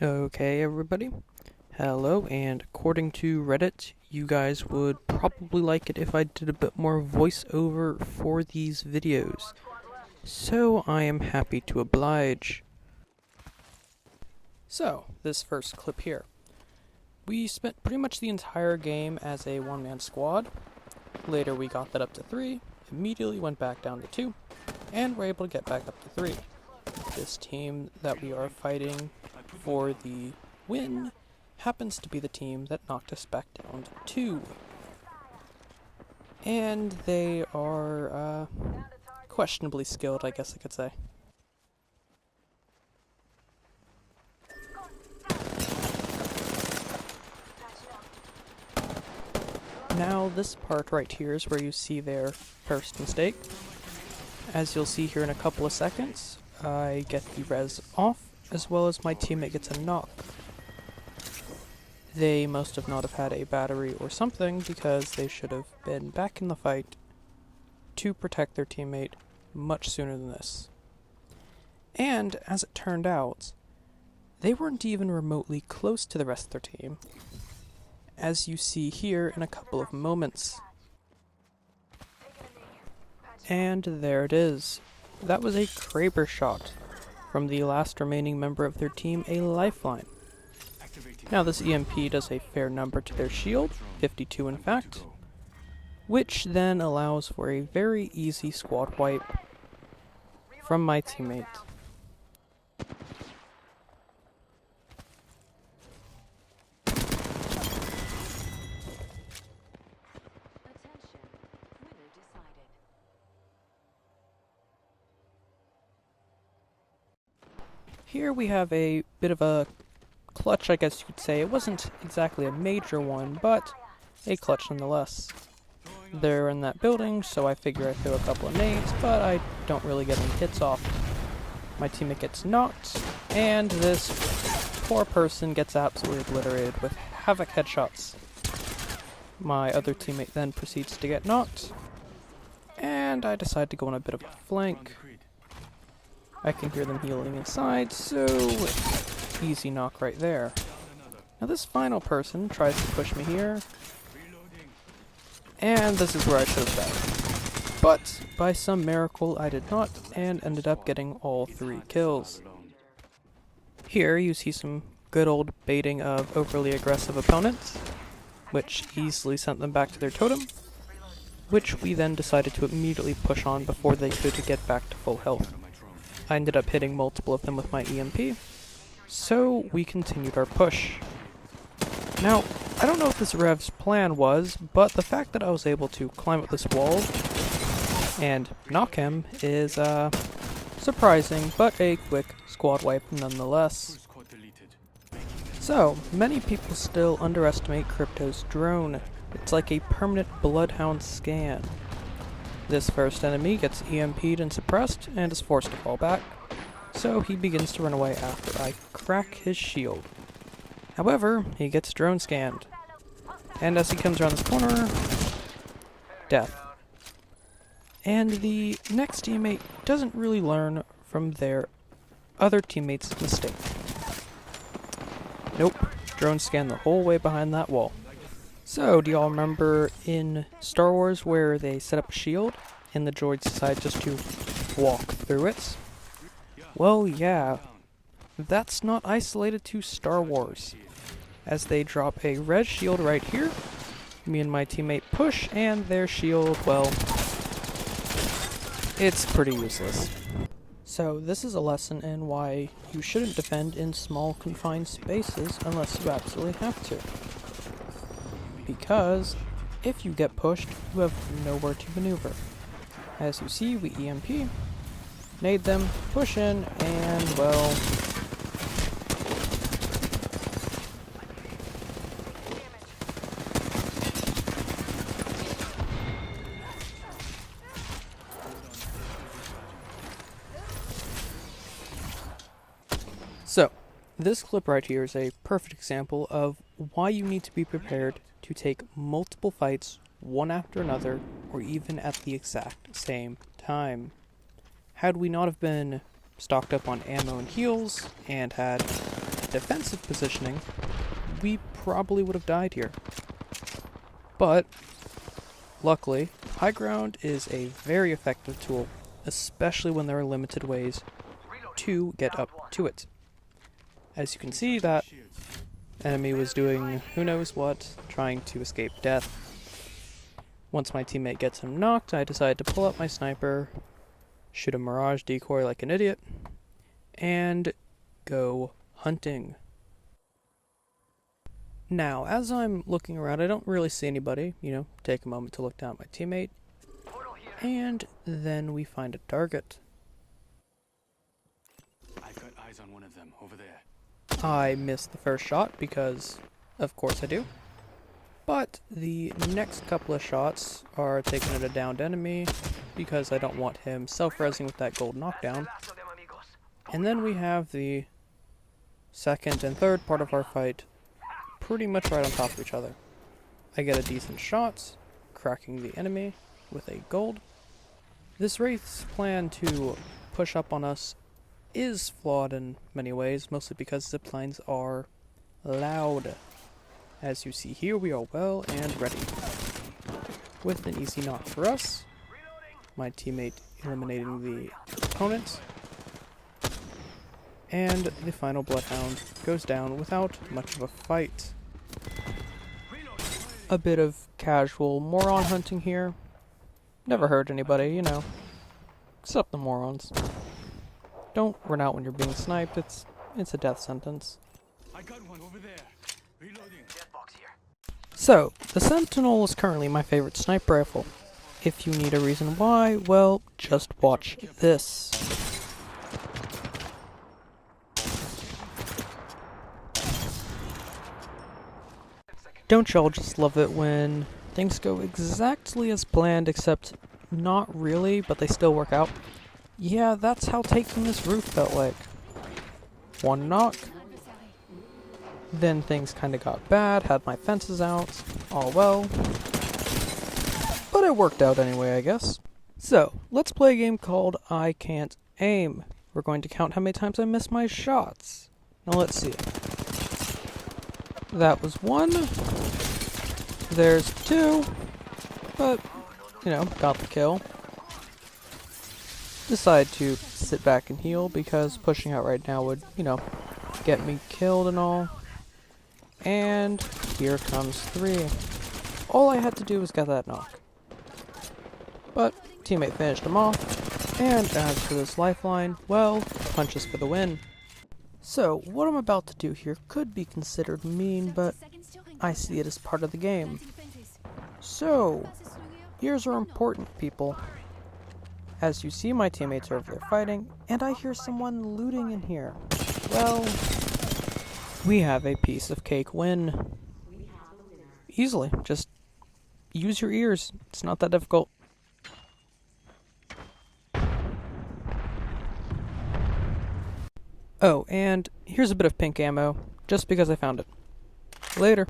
Okay, everybody. Hello, and according to Reddit, you guys would probably like it if I did a bit more voiceover for these videos. So I am happy to oblige. So, this first clip here. We spent pretty much the entire game as a one-man squad. Later we got that up to 3, immediately went back down to 2, and were able to get back up to 3. This team that we are fighting for the win happens to be the team that knocked us back down to 2. And they are, questionably skilled, I guess I could say. Now, this part right here is where you see their first mistake. As you'll see here in a couple of seconds, I get the res off, as well as my teammate gets a knock. They must have not have had a battery or something, because they should have been back in the fight to protect their teammate much sooner than this. And, as it turned out, they weren't even remotely close to the rest of their team, as you see here in a couple of moments. And there it is. That was a Kraber shot from the last remaining member of their team, a lifeline. Now this EMP does a fair number to their shield, 52 in fact, which then allows for a very easy squad wipe from my teammate. Here we have a bit of a clutch, I guess you could say. It wasn't exactly a major one, but a clutch nonetheless. They're in that building, so I figure I throw a couple of nades, but I don't really get any hits off. My teammate gets knocked, and this poor person gets absolutely obliterated with havoc headshots. My other teammate then proceeds to get knocked, and I decide to go on a bit of a flank. I can hear them healing inside, so easy knock right there. Now this final person tries to push me here, and this is where I should have died. But by some miracle I did not, and ended up getting all 3 kills. Here you see some good old baiting of overly aggressive opponents, which easily sent them back to their totem, which we then decided to immediately push on before they could get back to full health. I ended up hitting multiple of them with my EMP, so we continued our push. Now, I don't know what this Rev's plan was, but the fact that I was able to climb up this wall and knock him is surprising, but a quick squad wipe nonetheless. So, many people still underestimate Crypto's drone. It's like a permanent bloodhound scan. This first enemy gets EMP'd and suppressed, and is forced to fall back, so he begins to run away after I crack his shield. However, he gets drone scanned, and as he comes around this corner, death. And the next teammate doesn't really learn from their other teammate's mistake. Nope, drone scanned the whole way behind that wall. So, do y'all remember in Star Wars where they set up a shield and the droids decide just to walk through it? Well, yeah, that's not isolated to Star Wars, as they drop a red shield right here. Me and my teammate push, and their shield, well, it's pretty useless. So, this is a lesson in why you shouldn't defend in small confined spaces unless you absolutely have to. Because if you get pushed, you have nowhere to maneuver. As you see, we EMP, nade them, push in, and well... So, this clip right here is a perfect example of why you need to be prepared to take multiple fights, one after another, or even at the exact same time. Had we not have been stocked up on ammo and heals, and had defensive positioning, we probably would have died here. But, luckily, high ground is a very effective tool, especially when there are limited ways to get up to it. As you can see, that enemy was doing who knows what, trying to escape death. Once my teammate gets him knocked, I decide to pull up my sniper, shoot a mirage decoy like an idiot, and go hunting. Now, as I'm looking around, I don't really see anybody, take a moment to look down at my teammate, and then we find a target. I've got eyes on one of them over there. I missed the first shot because, of course I do. But the next couple of shots are taken at a downed enemy because I don't want him self-resing with that gold knockdown. And then we have the second and third part of our fight pretty much right on top of each other. I get a decent shot, cracking the enemy with a gold. This Wraith's plan to push up on us is flawed in many ways, mostly because ziplines are loud. As you see here, we are well and ready. With an easy knock for us, my teammate eliminating the opponent, and the final Bloodhound goes down without much of a fight. A bit of casual moron hunting here. Never hurt anybody, except the morons. Don't run out when you're being sniped, it's a death sentence. I got one over there. Reloading. So, the Sentinel is currently my favorite sniper rifle. If you need a reason why, well, just watch this. Don't y'all just love it when things go exactly as planned, except not really, but they still work out? Yeah, that's how taking this roof felt like. One knock. Then things kinda got bad, had my fences out, all well. But it worked out anyway, I guess. So, let's play a game called I Can't Aim. We're going to count how many times I miss my shots. Now let's see. That was 1. There's 2. But, got the kill. Decide to sit back and heal because pushing out right now would, get me killed and all. And here comes 3. All I had to do was get that knock. But teammate finished him off, and as for this lifeline, well, punches for the win. So, what I'm about to do here could be considered mean, but I see it as part of the game. So, ears are important, people. As you see, my teammates are over there fighting, and I hear someone looting in here. Well, we have a piece of cake win. Easily, just use your ears. It's not that difficult. Oh, and here's a bit of pink ammo, just because I found it. Later.